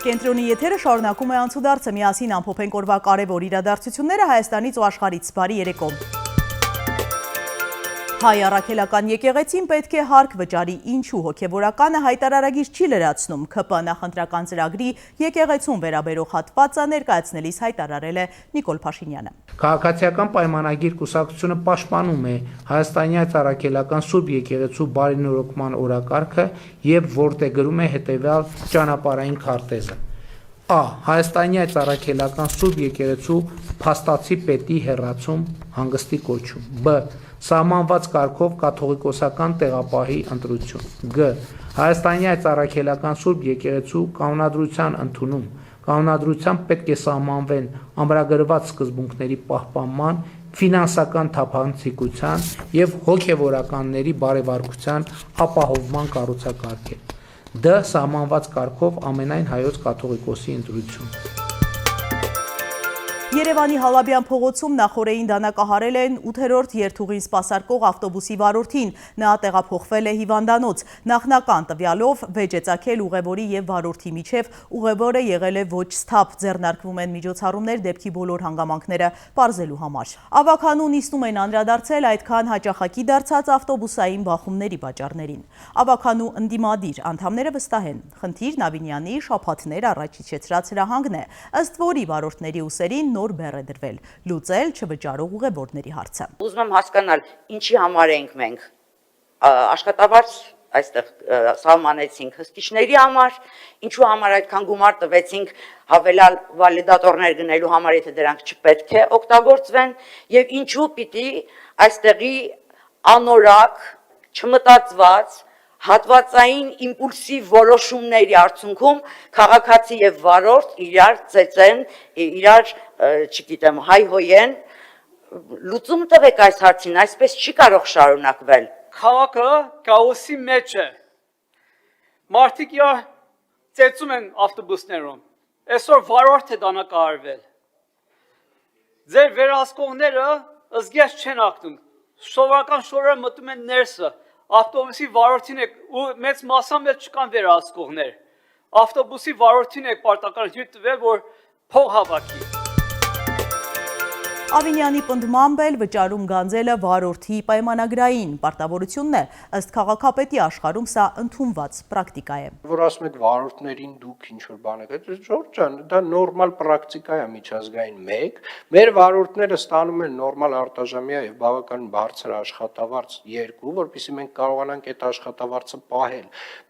Կենտրոնի եթերը շարունակում է անցուդարձը, միասին ամփոփենք օրվա կարևոր իրադարձությունները Հայաստանից ու աշխարհից։ Բարի երեկո։ Հայ առաքելական եկեղեցին պետք է հարկ վճարի, ինչու հոգևորականը հայտարարագիր չի լրացնում։ ՔՊ նախընտրական ծրագրի եկեղեցուն վերաբերող հատվածը ներկայացնելիս հայտարարել է Նիկոլ Փաշինյանը։ Քաղաքացիական պայմանագիր կուսակցությունը պաշտպանում է հայաստանյան առաքելական Սուրբ եկեղեցու բարենորոգման օրակարգը եւ որտեղ գրում է հետեւյալ ճանապարհային քարտեզը։ Ա. Հայաստանյան առաքելական Սուրբ եկեղեցու փաստացի պետի հեռացում հանգստի կոչում։ Բ. Սահմանված կարգով կաթողիկոսական տեղապահի ընտրություն։ Գ. Հայաստանյան առաքելական Սուրբ եկեղեցու կանոնադրության ընդունում։ Կանոնադրությամբ պետք է սահմանվեն ամրագրված սկզբունքների պահպանման, ֆինանսական թափանցիկության եւ հոգեվորականների բարեվարկության ապահովման կառուցակարգեր։ Դ. Սահմանված կարգով ամենայն հայոց կաթողիկոսի ընտրություն։ Երևանի Հալաբյան փողոցում նախօրեին դանակահարել են 8-րդ երթուղին սպասարկող ավտոբուսի վարորդին, նա տեղափոխվել է հիվանդանոց, նախնական տվյալով վեճ է ծագել ուղևորի եւ վարորդի միջև, ուղևորը եղել է ոչ սթափ, ձեռնարկվում են միջոցառումներ դեպքի բոլոր հանգամանքները պարզելու համար։ Ավագանու նիստում են անդրադարձել այդքան հաճախակի դարձած ավտոբուսային բախումների պատճառներին։ Ավագանու ընդդիմադիր անդամները վստահ են, խնդիրն Ավինյանի շաբաթներ առաջ իջեցրած հրահանգն է, ըստ որի վարորդների ուսերին նոր բեռ է դրվել, լուծել չվճարող ուղևորների հարցը։ Ուզում եմ հասկանալ, ինչի համար ենք մենք աշխատավարձ այստեղ սահմանեցինք հսկիչների համար, ինչու համար այդքան գումար տվեցինք հավելյալ վալիդատորներ գնելու համար, եթե դրանք չպետք է օգտագործվեն, եւ ինչու պիտի այստեղի անորակ, չմտածված հատվածային իմպուլսիվ որոշումների արդյունքում քաղաքացի եւ վարորդ իրար ծեծեն, իրար, չգիտեմ, հայհոյեն, լուծում տվեք այս հարցին, այսպես չի կարող շարունակվել։ Քաղաքը քաոսի մեջ է։ Մարդիկ ծեծում են ավտոբուսներում։ Այսօր վարորդ է դանակահարվել։ Ձեր վերահսկողները ըզգես չեն ակտում։ Սովորական շորերը մտնում են ներսը։ Ավտոբուսի վարորդին եք ու մեծ մասամբ չկան վերահսկողներ։ Ավտոբուսի վարորդին եք պարտական հյութ տվել, որ փող հավաքի։ Ավինյանի պնդմամբ էլ վճարում գանձելը վարորդի պայմանագրային պարտավորությունն է, ըստ քաղաքապետի աշխարհում սա ընդունված պրակտիկա է։ Որ ասում եք վարորդներին դուք ինչ-որ բան եք, Ժորժ ջան, դա նորմալ պրակտիկա է միջազգային 1, մեր վարորդները ստանում են նորմալ արտաժամյա եւ բավական բարձր աշխատավարձ 2, որովհետեւ մենք կարողանանք այդ աշխատավարձը պահել,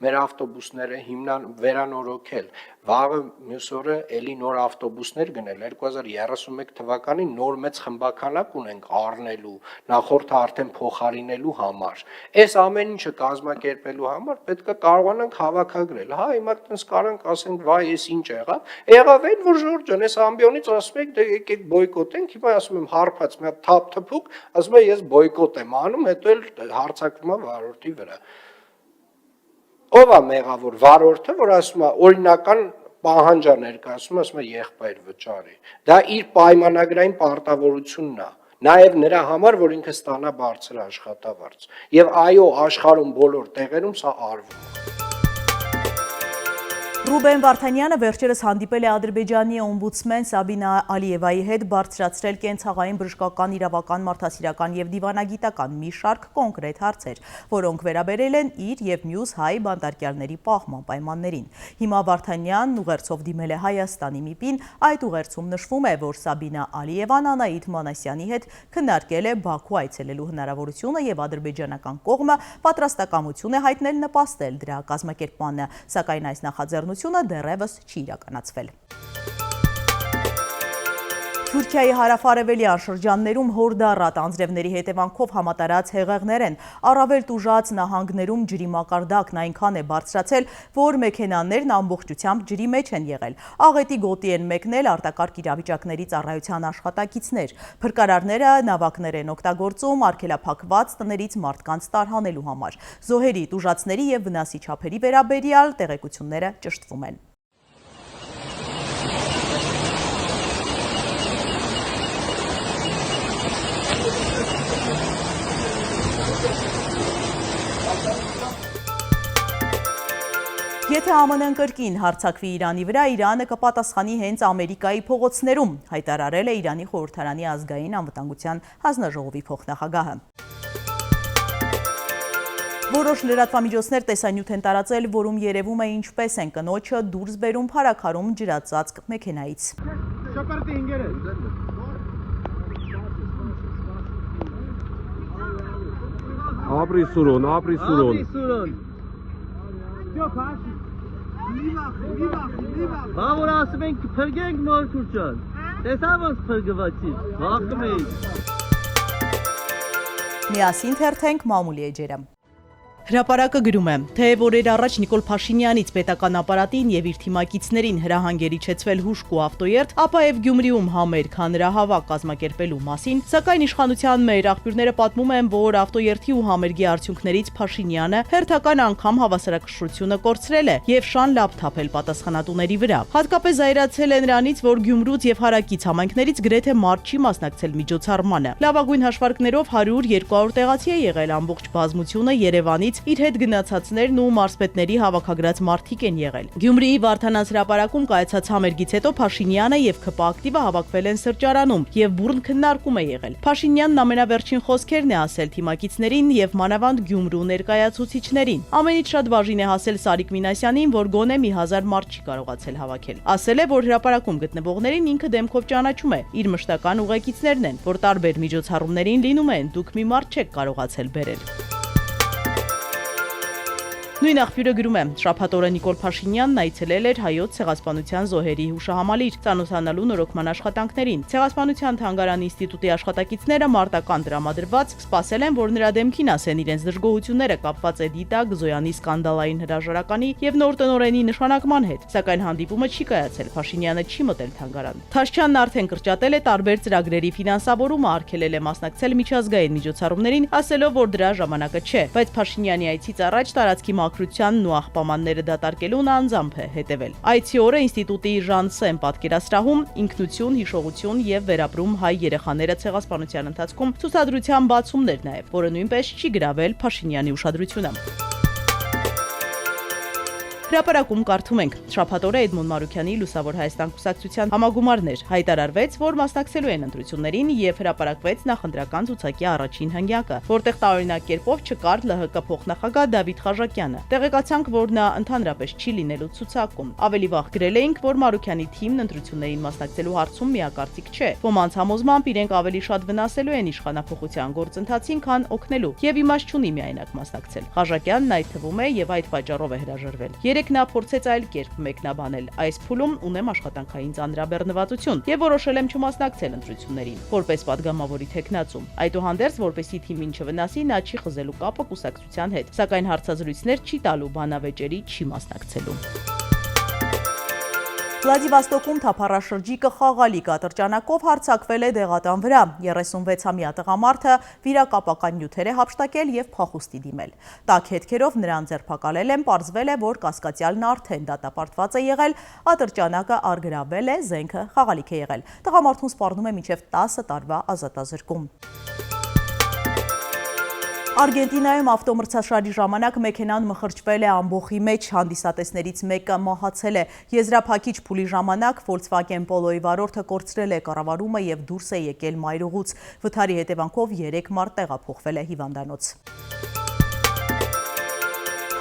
մեր ավտոբուսները հիմնան վերանորոգել, վաղը մյուս օրը էլի նոր ավտոբուսներ գնել 2031 թվականին նոր մեծ խմբականակ ունենք առնելու, նախորդը արդեն փոխարինելու համար։ Այս ամեն ինչը կազմակերպելու համար պետք է կարողանանք հավաքագրել։ Հա, հիմա տենց կարանք ասենք, վայ, էս ինչ եղավ։ Եղավ այն, որ Ժորժ ջան, այս ամբիոնից ասում եք, դե եկեք բոյկոտենք, հիմա ասում եմ հարբած մի հատ թափ-թփուկ, ասում եմ ես բոյկոտ եմ անում, հետո էլ հարձակվում է վարորդի վրա։ Ով է մեղավոր վարորդը, որ ասում է օրինական պահանջ է ներկայացնում, ասում է եղբայր վճարի։ Դա իր պայմանագրային պարտավորությունն է, նաև նրա համար, որ ինքը ստանա բարձր աշխատավարձ։ Եվ այո, աշխարհում բոլոր տեղերում սա արվում է։ Ռուբեն Վարդանյանը վերջերս հանդիպել է Ադրբեջանի օմբուդսմեն Սաբինա Ալիևայի հետ, բարձրացրել կենցաղային, բժշկական, իրավական, մարդասիրական եւ դիվանագիտական մի շարք կոնկրետ հարցեր, որոնք վերաբերել են իր եւ մյուս հայ բանտարկյալների պահման պայմաններին։ Հիմա Վարդանյանն ուղերձով դիմել է Հայաստանի ՄԻՊ-ին, այդ ուղերձում նշվում է, որ Սաբինա Ալիևան Անահիտ Մանասյանի հետ քննարկել է Բաքու այցելելու հնարավորությունը եւ ադրբեջանական կողմը պատրաստակամություն է հայտնել նպաստել դրա կազմակերպմանը, սակայն այս նախաձեռնությունը դեռևս չի իրականացվել։ Թուրքիայի հարավարևելյան շրջաններում հորդառատ անձրևների հետևանքով համատարած հեղեղներ են, առավել տուժած նահանգներում ջրի մակարդակն այնքան է բարձրացել, որ մեքենաներն ամբողջությամբ ջրի մեջ են եղել։ Աղետի գոտի են մեկնել արտակարգ իրավիճակների ծառայության աշխատակիցներ։ Փրկարարները նավակներ են օգտագործում արգելափակված տներից մարդկանց տարհանելու համար։ Զոհերի, տուժածների եւ վնասի չափերի վերաբերյալ տեղեկությունները ճշտվում են։ Եթե ԱՄՆ-ն կրկին հարձակվի Իրանի վրա, Իրանը կպատասխանի հենց Ամերիկայի փողոցներում, հայտարարել է Իրանի խորհրդարանի ազգային անվտանգության հանձնաժողովի փոխնախագահը։ Որոշ լրատվամիջոցներ տեսանյութ են տարածել, որում երևում է ինչպես են կնոջը դուրս բերում փարաքարում ջրածածկ մեքենայից։ Ապրի սուրոն։ Բավոր ասում ենք փրգենք նոր քուրջան, տեսավ ոնց փրգվացի, հաղթում էինք։ Միասին թերթենք մամուլի էջերը։ Հրապարակը գրում է, թեև օրեր առաջ Նիկոլ Փաշինյանից պետական ապարատին եւ իր թիմակիցներին հրահանգեր իջեցվել հուշկ ու ավտոերթ, ապա եւ Գյումրիում համերգ հանրահավաք կազմակերպելու մասին, սակայն իշխանության մեր աղբյուրները պատմում են, որ ավտոերթի ու համերգի արդյունքներից Փաշինյանը հերթական անգամ հավասարակշռությունը կորցրել է եւ շան լապ թափել պատասխանատուների վրա։ Հատկապես զայրացել է նրանից, որ Գյումրուց եւ հարակից համայնքներից գրեթե մարդ չի մասնակցել միջոցառմանը։ Լավագույն հաշվարկներով 100-200 տեղացի է եղել, ամբողջ բազմությունը Երևանից իր հետ գնացածներն ու մարզպետների հավաքագրած մարդիկ են եղել։ Գյումրիի Վարդանանց հրապարակում կայացած համերգից հետո Փաշինյանը եւ ՔՊ ակտիվը հավաքվել են սրճարանում եւ բուռն քննարկում է եղել։ Փաշինյանն ամենավերջին խոսքերն է ասել թիմակիցներին եւ մանավանդ Գյումրու ներկայացուցիչներին։ Ամենից շատ բաժին է հասել Սարիկ Մինասյանին, որ գոնե մի 1000 մարդ չի կարողացել հավաքել։ Ասել է, որ հրապարակում գտնվողներին ինքը դեմքով ճանաչում է, իր մշտական ուղեկիցներն են, որ տարբեր միջոցառումներին լինում են, դուք մի մարդ չեք կարողացել բերել։ Նույն աղբյուրը գրում է, շաբաթ օրը Նիկոլ Փաշինյանն այցելել էր Հայոց ցեղասպանության զոհերի հուշահամալիր, ծանոթանալու նորոգման աշխատանքներին։ Ցեղասպանության թանգարանի ինստիտուտի աշխատակիցները մարտական տրամադրված սպասել են, որ նրա դեմքին ասեն իրենց դժգոհությունները կապված է Դիտակ Զոյանի սկանդալային հրաժարականի եւ նոր տնօրենի նշանակման հետ, սակայն հանդիպումը չի կայացել, Փաշինյանը չի մտել թանգարան։ Թաշչյանն արդեն կրճատել է տարբեր ծրագրերի ֆինանսավորումը, արգելել է մասնակցել միջազգային միջոցառումներին, ասելով, որ դրա ժամանակը չէ, բայց Փաշինյանի այցից առաջ տարածքի մաքրությանն ու աղբամանները դատարկելուն անձամբ է հետևել։ Այցի օրը ինստիտուտի Ժանսեն պատկերասրահում ինքնություն, հիշողություն եւ վերապրում հայ երեխաները ցեղասպանության ընթացքում ցուցադրության բացումներ նաեւ, որը նույնպես չի գրավել Փաշինյանի ուշադրությունը։ Հրապարակում կարդում ենք. շաբաթ օրը Էդմոն Մարուքյանի Լուսավոր Հայաստան կուսակցության համագումարներ հայտարարվեց, որ մասնակցելու են ընտրություններին եւ հրապարակվեց նախընտրական ցուցակի առաջին հնգյակը, որտեղ տարօրինակ կերպով չկար ԼՀԿ փոխնախագահ Դավիթ Խաժակյանը։ Տեղեկացանք, որ նա ընդհանրապես չի լինելու ցուցակում։ Ավելի վաղ գրել էինք, որ Մարուքյանի թիմն ընտրություններին մասնակցելու հարցում միակարծիք չէ։ Ոմանց համոզմամբ իրենք ավելի շատ վնասելու են իշխանափոխության գործընթացին, քան օգնելու, եւ իմաստ չունի միայնակ մասնակցել։ Խաժակյանն այդ թվում է եւ այդ պատճառով է հրաժարվել։ Երեք նա փորձեց այլ կերպ մեկնաբանել. այս փուլում ունեմ աշխատանքային ծանրաբեռնվածություն եւ որոշել եմ չմասնակցել ընտրություններին, որպես падգամավորի թեկնածու։ Այդուհանդերձ, որպեսի թիմին չվնասի, նա չի խզելու կապը կուսակցության հետ, սակայն հարցազրույցներ չի տալու, բանավեճերի չի մասնակցելու։ Վլադիվաստոկում թափառաշրջիկը խաղալիք ատրճանակով հարձակվել է դեղատան վրա։ 36-ամյա տղամարդը վիրակապական նյութեր է հափշտակել եւ փախուստի դիմել։ Տաք հետքերով նրան ձերբակալել են, պարզվել է, որ կասկածյալն արդեն դատապարտված է եղել, ատրճանակը առգրավել է, զենքը խաղալիք է եղել։ Տղամարդուն սպառնում է մինչև 10 տարվա ազատազրկում։ Արգենտինայում ավտոմրցաշարի ժամանակ մեքենան մխրճվել է ամբոխի մեջ, հանդիսատեսներից մեկը մահացել է։ Եզրափակիչ փուլի ժամանակ Volkswagen Polo-ի վարորդը կորցրել է կառավարումը եւ դուրս է եկել մայրուղուց։ Վթարի հետևանքով 3 մարդ տեղափոխվել է հիվանդանոց։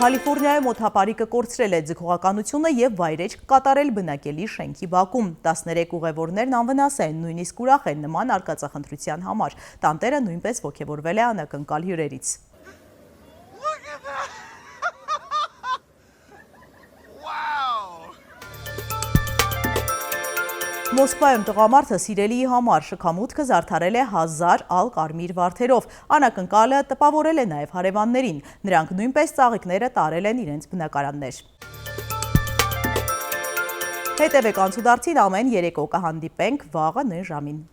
Կալիֆորնիայում օդապարիկը կորցրել է ձգողականությունը եւ վայրեջք կատարել բնակելի շենքի բակում։ 13 ուղևորներն անվնաս են, նույնիսկ ուրախ են նման արկածախնդրության համար։ Տանտերը նույնպես ոգևորվել է անակնկալ հյուրերից։ Մոսկվայում տղամարդը սիրելիի համար շքամուտքը զարդարել է 1000 ալ կարմիր վարդերով։ Անակնկալը տպավորել է նաև հարևաններին։ Նրանք նույնպես ծաղիկները տարել են իրենց բնակարաններ։ Հետևեք անցուդարձին, ամեն երեկո կհանդիպենք վաղը 9 ժամին։